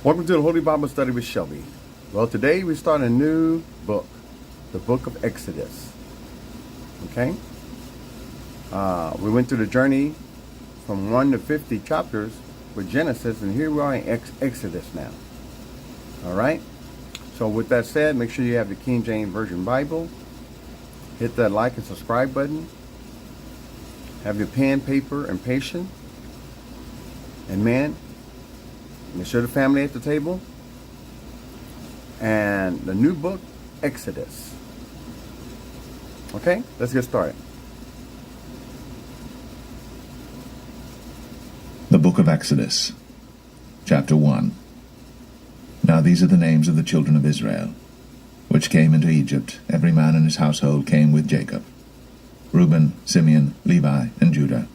Welcome to the Holy Bible Study with Shelby. Well, today we start a new book, the book of Exodus. Okay? We went through the journey from 1 to 50 chapters with Genesis, and here we are in Exodus now. All right? So with that said, make sure you have the King James Version Bible. Hit that like and subscribe button. Have your pen, paper, and patience. And man, make sure the family at the table. And the new book, Exodus. Okay, let's get started. The Book of Exodus, Chapter 1. Now these are the names of the children of Israel, which came into Egypt. Every man in his household came with Jacob. Reuben, Simeon, Levi, and Judah,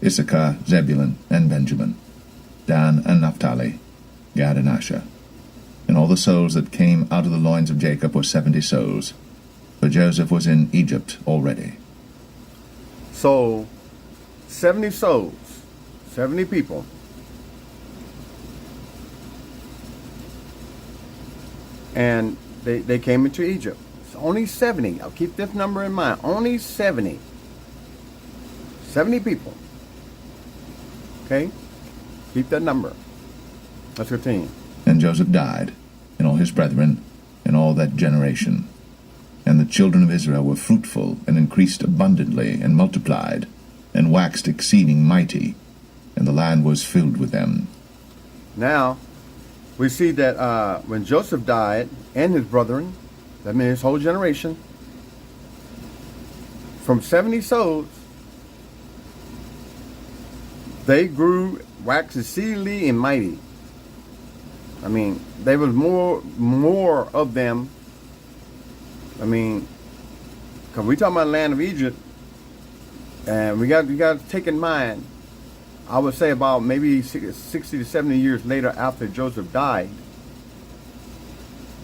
Issachar, Zebulun, and Benjamin, Dan and Naphtali, Gad and Asher. And all the souls that came out of the loins of Jacob were 70 souls, for Joseph was in Egypt already. So, 70 souls, 70 people. And they came into Egypt. It's only 70. I'll keep this number in mind. Only 70. 70 people. Okay? Keep that number. Let's continue. And Joseph died, and all his brethren, and all that generation. And the children of Israel were fruitful, and increased abundantly, and multiplied, and waxed exceeding mighty, and the land was filled with them. Now, we see that when Joseph died, and his brethren, that means his whole generation, from 70 souls, they grew, waxed exceedingly and mighty. I mean, there was more of them. I mean, because we talking about the land of Egypt, and you got to take in mind, I would say about maybe 60 to 70 years later after Joseph died,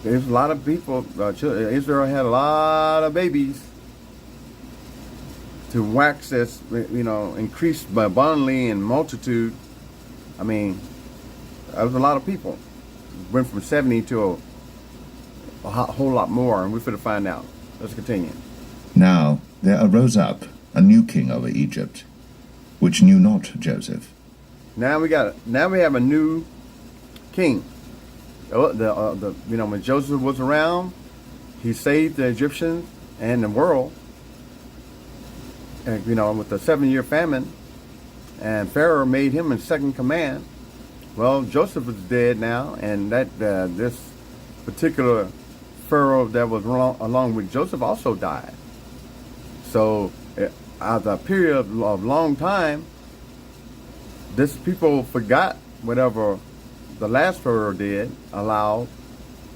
there's a lot of people, Israel had a lot of babies to wax this, increased by abundantly in multitude. I mean, that was a lot of people. Went from 70 to a whole lot more, and we're going to find out. Let's continue. Now there arose up a new king over Egypt, which knew not Joseph. Now we have a new king. When Joseph was around, he saved the Egyptians and the world. And, with the 7-year famine, and Pharaoh made him in second command. Well, Joseph is dead now, and this particular Pharaoh that was along with Joseph also died. So, after a period of long time, this people forgot whatever the last Pharaoh did, allowed,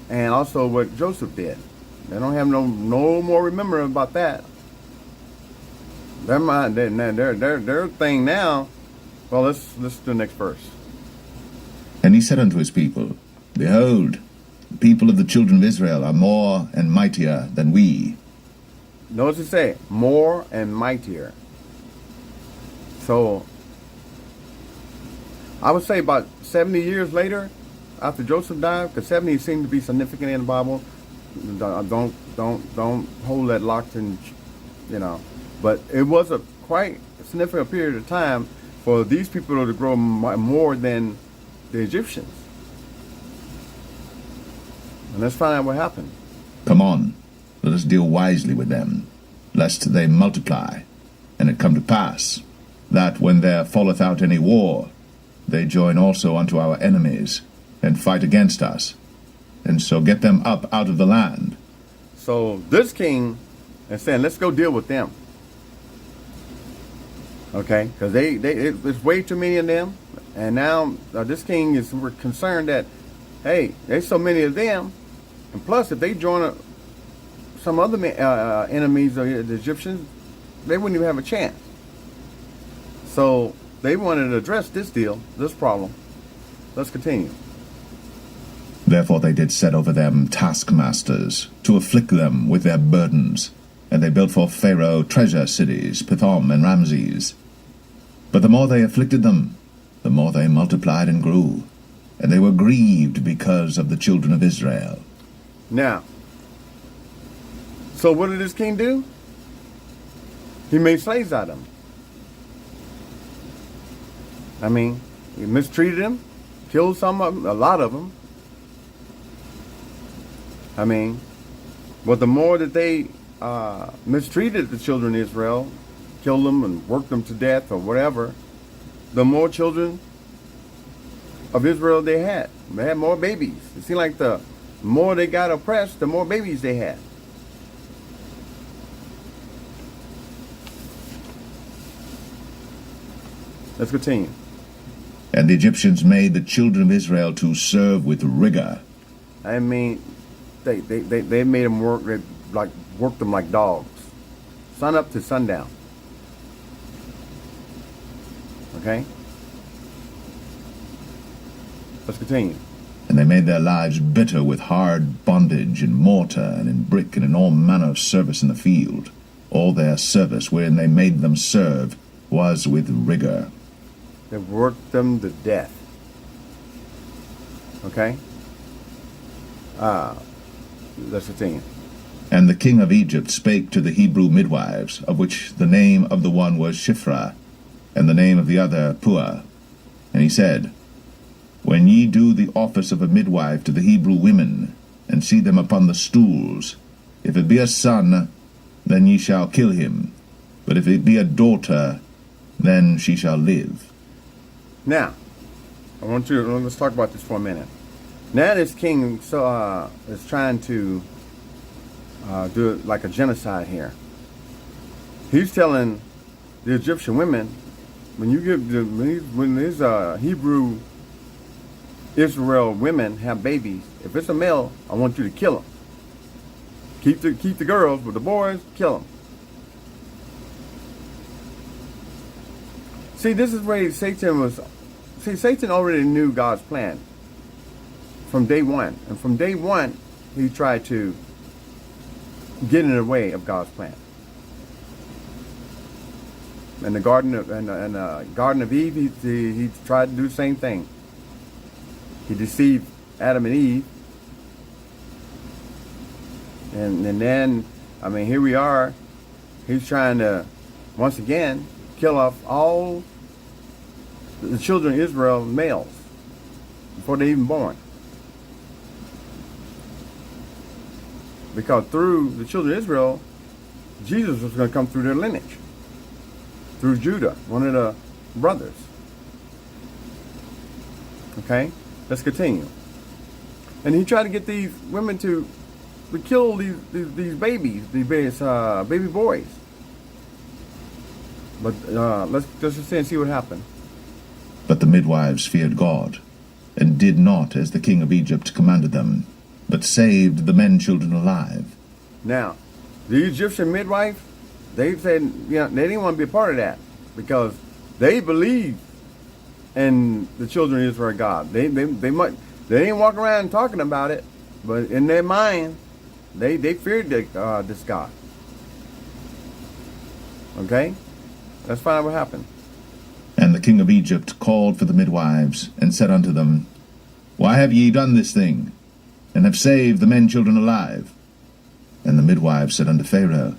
and also what Joseph did. They don't have no more remembering about that. Their mind, their thing now. Well, let's do the next verse. And he said unto his people, Behold, the people of the children of Israel are more and mightier than we. Notice it say, more and mightier. So, I would say about 70 years later, after Joseph died, because 70 seemed to be significant in the Bible. Don't hold that locked in, But it was a quite significant period of time for these people to grow more than the Egyptians. And let's find out what happened. Come on, let us deal wisely with them, lest they multiply. And it come to pass, that when there falleth out any war, they join also unto our enemies, and fight against us, and so get them up out of the land. So this king is saying, let's go deal with them. Okay, because it's way too many of them, and now this king is concerned that, hey, there's so many of them, and plus if they join some other enemies of the Egyptians, they wouldn't even have a chance. So they wanted to address this problem. Let's continue. Therefore they did set over them taskmasters, to afflict them with their burdens, and they built for Pharaoh treasure cities, Pithom and Ramses. But the more they afflicted them, the more they multiplied and grew. and they were grieved because of the children of Israel. Now, so what did this king do? He made slaves out of them. I mean, he mistreated them, killed some of them, a lot of them. I mean, but the more that they mistreated the children of Israel, killed them and worked them to death or whatever, the more children of Israel they had. They had more babies. It seemed like the more they got oppressed, the more babies they had. Let's continue. And the Egyptians made the children of Israel to serve with rigor. I mean, they made them work, they worked them like dogs, sun up to sundown. Okay? Let's continue. And they made their lives bitter with hard bondage in mortar and in brick and in all manner of service in the field. All their service wherein they made them serve was with rigor. They worked them to death. Okay? Let's continue. And the king of Egypt spake to the Hebrew midwives, of which the name of the one was Shiphrah, and the name of the other Puah. And he said, When ye do the office of a midwife to the Hebrew women, and see them upon the stools, if it be a son, then ye shall kill him. But if it be a daughter, then she shall live. Now, let's talk about this for a minute. Now this king is trying to do it like a genocide here. He's telling the Egyptian women, when these Hebrew Israel women have babies, if it's a male, I want you to kill him. Keep the girls, but the boys, kill them. See, this is where Satan already knew God's plan from day one. And from day one, he tried to get in the way of God's plan. In the Garden of Eve, he tried to do the same thing. He deceived Adam and Eve. And then, I mean, here we are. He's trying to, once again, kill off all the children of Israel males before they're even born. Because through the children of Israel, Jesus was going to come through their lineage. Through Judah, one of the brothers. Okay? Let's continue. And he tried to get these women to kill these babies, these baby boys. But let's just see what happened. But the midwives feared God, and did not as the king of Egypt commanded them, but saved the men children alive. Now, the Egyptian midwife, they said, they didn't want to be a part of that because they believed in the children of Israel God. They didn't walk around talking about it, but in their mind, they feared this God. Okay, let's find out what happened. And the king of Egypt called for the midwives, and said unto them, Why have ye done this thing, and have saved the men children alive? And the midwives said unto Pharaoh,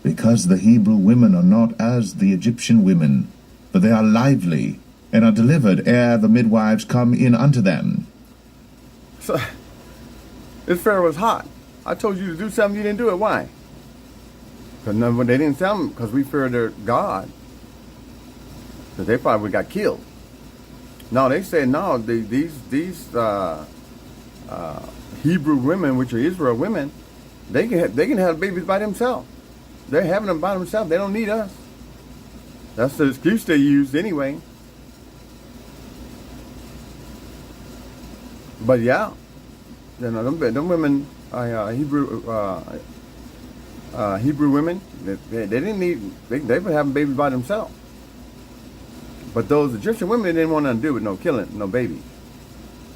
Because the Hebrew women are not as the Egyptian women, for they are lively, and are delivered ere the midwives come in unto them. So, this Pharaoh was hot. I told you to do something, you didn't do it. Why? Because they didn't tell them, because we feared their God. Because they probably got killed. No, they said, no, these Hebrew women, which are Israel women, they can have babies by themselves. They're having them by themselves. They don't need us. That's the excuse they used anyway. But yeah, them women, Hebrew women, they didn't need. They were having babies by themselves. But those Egyptian women didn't want nothing to do with no killing, no babies.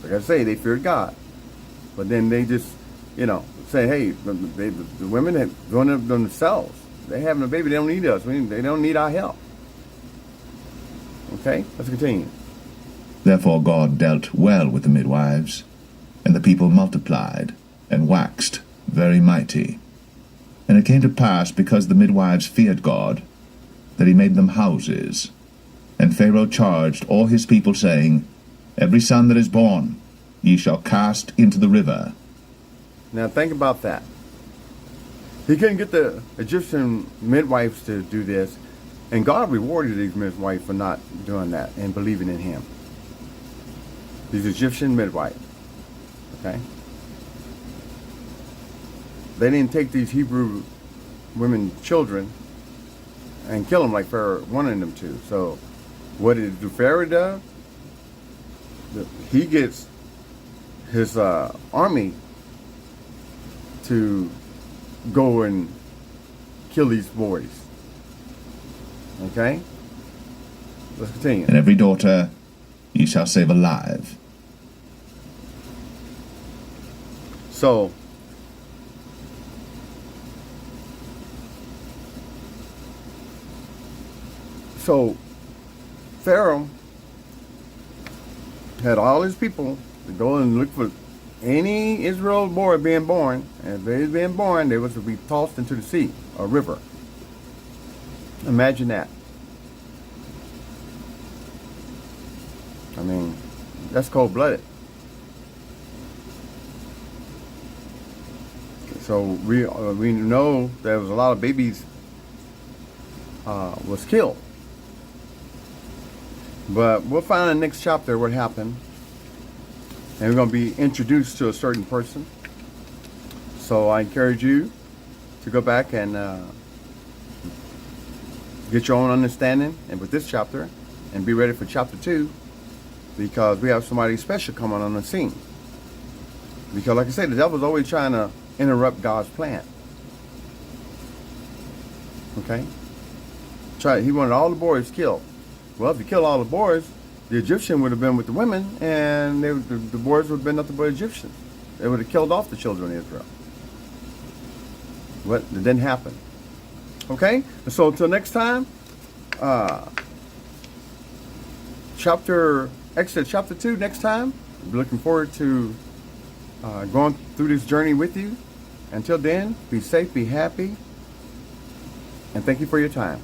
Like I say, they feared God. But then they just, say, hey, the women have doing it themselves. They're having a baby. They don't need us. They don't need our help. Okay, let's continue. Therefore God dealt well with the midwives, and the people multiplied, and waxed very mighty. And it came to pass, because the midwives feared God, that he made them houses. And Pharaoh charged all his people, saying, Every son that is born ye shall cast into the river. Now think about that. He couldn't get the Egyptian midwives to do this, and God rewarded these midwives for not doing that and believing in him. These Egyptian midwives. Okay? They didn't take these Hebrew women children and kill them like Pharaoh wanted them to. So what did Pharaoh do? He gets his army to go and kill these boys. Okay? Let's continue. And every daughter ye shall save alive. So Pharaoh had all his people to go and look for any Israel boy being born, and if they was being born, they was to be tossed into the sea or river. Imagine that. I mean, that's cold-blooded. So we know there was a lot of babies was killed. But we'll find in the next chapter what happened. And we're going to be introduced to a certain person. So I encourage you to go back and get your own understanding and with this chapter, and be ready for chapter 2, because we have somebody special coming on the scene. Because like I said, the devil's always trying to interrupt God's plan. Okay? He wanted all the boys killed. Well, if you kill all the boys, the Egyptian would have been with the women, and the boys would have been nothing but Egyptians. They would have killed off the children of Israel. But it didn't happen. Okay? So until next time, Exodus chapter 2 next time. We're looking forward to going through this journey with you. Until then, be safe, be happy, and thank you for your time.